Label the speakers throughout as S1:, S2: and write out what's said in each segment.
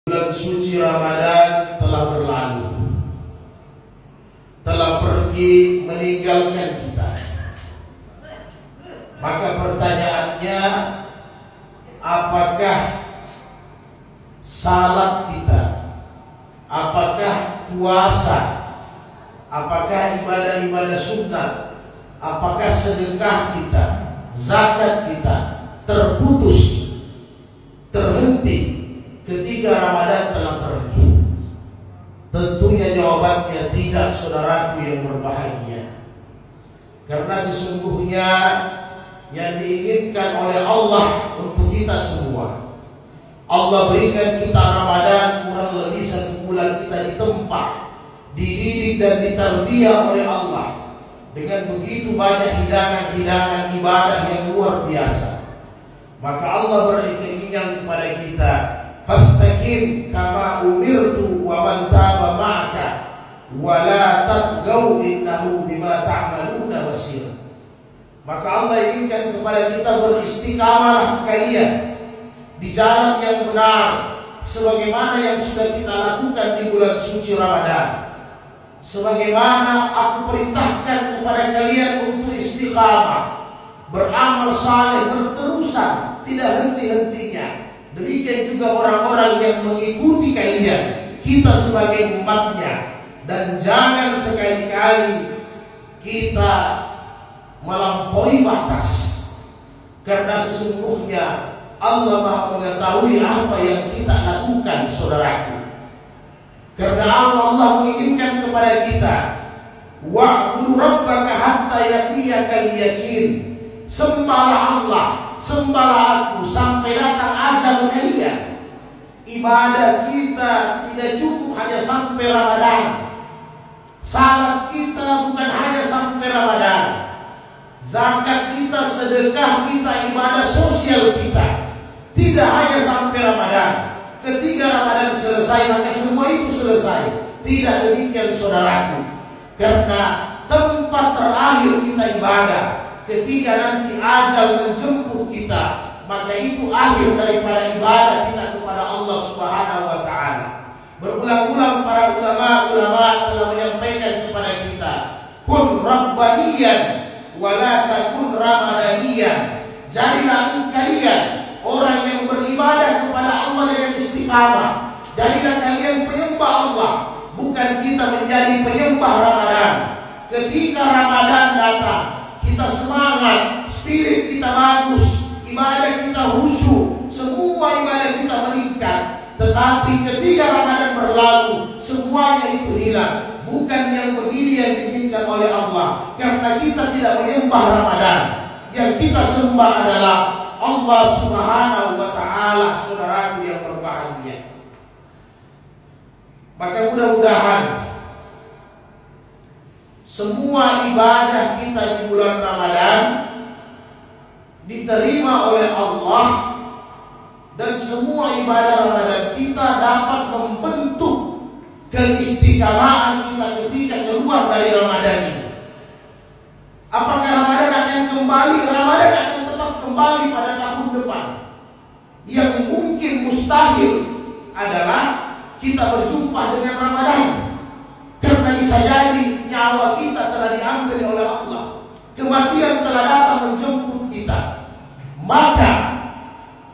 S1: Bulan suci Ramadan telah berlalu, telah pergi meninggalkan kita. Maka pertanyaannya, apakah salat kita, apakah puasa, apakah ibadah-ibadah sunnah, apakah sedekah kita, zakat kita terputus, terhenti ketika Ramadan telah pergi? Tentunya jawabannya tidak, saudaraku yang berbahagia. Karena sesungguhnya yang diinginkan oleh Allah untuk kita semua, Allah berikan kita Ramadan kurang lebih 1 bulan kita ditempa, dididik dan ditarbiyah oleh Allah dengan begitu banyak hidangan-hidangan ibadah yang luar biasa. Maka Allah beri keinginan kepada kita, fastaqim kama umirtu wa man taba ma'aka wa la tatghaw innahu bima ta'maluna basir. Maka Allah inginkan kepada kita, beristiqamalah kalian di jalan yang benar sebagaimana yang sudah kita lakukan di bulan suci Ramadan. Sebagaimana aku perintahkan kepada kalian untuk istiqamah, beramal saleh berterusan, tidak henti-hentinya. Demikian juga orang-orang yang mengikuti kalian, kita sebagai umatnya. Dan jangan sekali-kali kita melampaui batas, karena sesungguhnya Allah Maha mengetahui apa yang kita lakukan, saudaraku. Karena Allah menginginkan kepada kita, wa'budu rabbaka hatta yatiyakal yakin. Sembahlah Allah, sembahlah aku sampai datang ajal kalian. Ibadah kita tidak cukup hanya sampai Ramadan. Salat kita bukan hanya sampai Ramadan. Zakat kita, sedekah kita, ibadah sosial kita tidak hanya sampai Ramadan. Ketika Ramadan selesai, maka semua itu selesai. Tidak demikian, saudaraku. Karena tempat terakhir kita ibadah, ketika nanti ajal menjemput kita, maka itu akhir daripada ibadah kita kepada Allah Subhanahu wa ta'ala. Berulang-ulang para ulama telah menyampaikan kepada kita, kun rabbaniyan wala takun ramadaniyan. Jadilah kalian orang yang beribadah kepada Allah dengan istiqamah. Jadilah kalian penyembah Allah, bukan kita menjadi penyembah Ramadan. Ketika Ramadan datang, kita semangat, spirit kita bagus, ibadah kita khusyuk, semua ibadah kita meningkat. Tetapi ketika Ramadan berlalu, semuanya itu hilang. Bukan yang begini yang diinginkan oleh Allah. Karena kita tidak menyembah Ramadan. Yang kita sembah adalah Allah Subhanahu wa ta'ala, saudaraku yang berbahagia. Maka mudah-mudahan semua ibadah kita di bulan Ramadan diterima oleh Allah, dan semua ibadah Ramadan kita dapat membentuk keistiqamahan kita ketika keluar dari Ramadan ini. Apakah Ramadan akan kembali? Ramadan akan tetap kembali pada tahun depan. Yang mungkin mustahil adalah kita berjumpa dengan Ramadan, karena bisa jadi nyawa kita telah diambil oleh Allah, kematian telah datang menjemput kita. Maka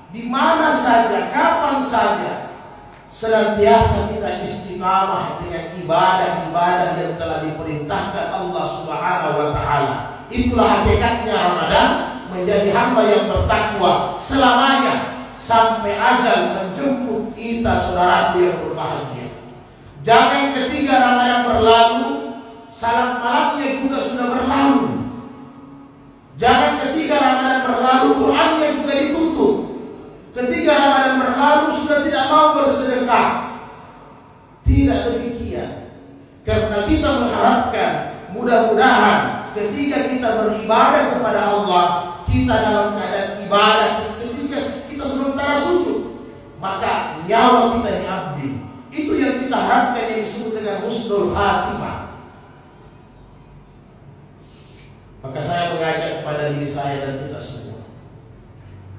S1: di mana saja, kapan saja, senantiasa kita istiqamah dengan ibadah-ibadah yang telah diperintahkan Allah Subhanahu wa ta'ala. Itulah hakikatnya Ramadan, menjadi hamba yang bertakwa selamanya sampai ajal menjemput kita, saudaraku yang berbahagia. Jangan ketika Ramadan berlalu, salat malamnya juga sudah berlalu. Jangan ketika Ramadan berlalu, Qur'annya juga ditutup. Ketika Ramadan berlalu, sudah tidak mau bersedekah. Tidak demikian. Karena kita mengharapkan, mudah-mudahan ketika kita beribadah kepada Allah, kita dalam keadaan ibadah, ketika kita sementara sujud, maka nyawa kita diambil. Itu yang kita harapkan, yang disebut dengan husnul khatimah. Maka saya mengajak kepada diri saya dan kita semua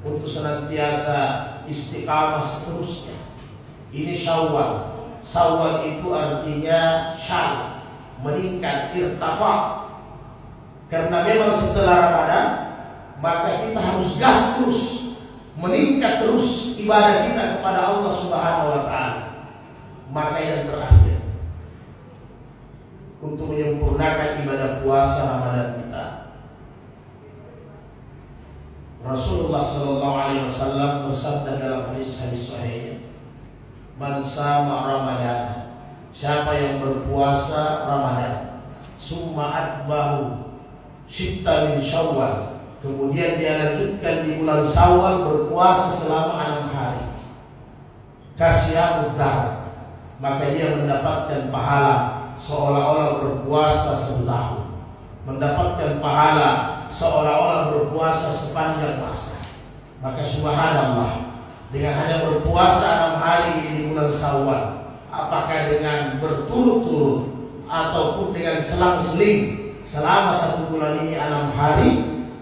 S1: untuk senantiasa istiqamah seterusnya Ini Syawal. Syawal itu artinya syal, meningkat, irtafa. Karena memang setelah Ramadan maka kita harus gas terus, meningkat terus ibadah kita kepada Allah Subhanahu wa taala. Maka yang terakhir, untuk menyempurnakan ibadah puasa Ramadan kita, Rasulullah sallallahu alaihi wasallam bersabda dalam hadis sahih, "Man sama Ramadan," siapa yang berpuasa Ramadan, summa atbahu sitta min Syawal, kemudian dia lanjutkan di bulan Syawal berpuasa selama 6 hari, kasiyamud dahr, maka dia mendapatkan pahala seolah-olah berpuasa setahun, mendapatkan pahala seolah-olah berpuasa sepanjang masa. Maka subhanallah, dengan hanya berpuasa 6 hari di bulan Syawal, apakah dengan berturut-turut ataupun dengan selang-seling selama 1 bulan ini 6 hari,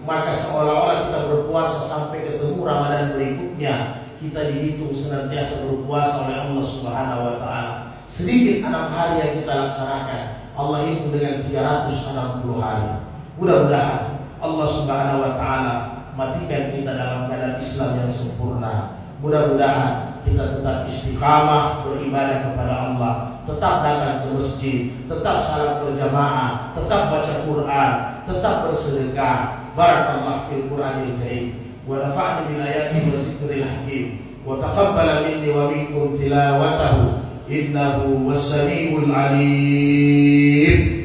S1: maka seolah-olah kita berpuasa sampai ketemu Ramadan berikutnya. Kita dihitung senantiasa berpuasa oleh Allah Subhanahu wa taala. Sedikit 6 hari yang kita laksanakan, Allah hitung dengan 360 hari. Mudah-mudahan Allah Subhanahu wa taala matikan kita dalam keadaan Islam yang sempurna. Mudah-mudahan kita tetap istiqamah beribadah kepada Allah, tetap datang ke masjid, tetap salat berjamaah, tetap baca Quran, tetap bersedekah. Barakallahu fil Qur'anil Karim wa nafa'ani bil ayati wa zikril hakim wa taqabbala minni wa minkum tilawatahu innahu was-sami'ul 'alim.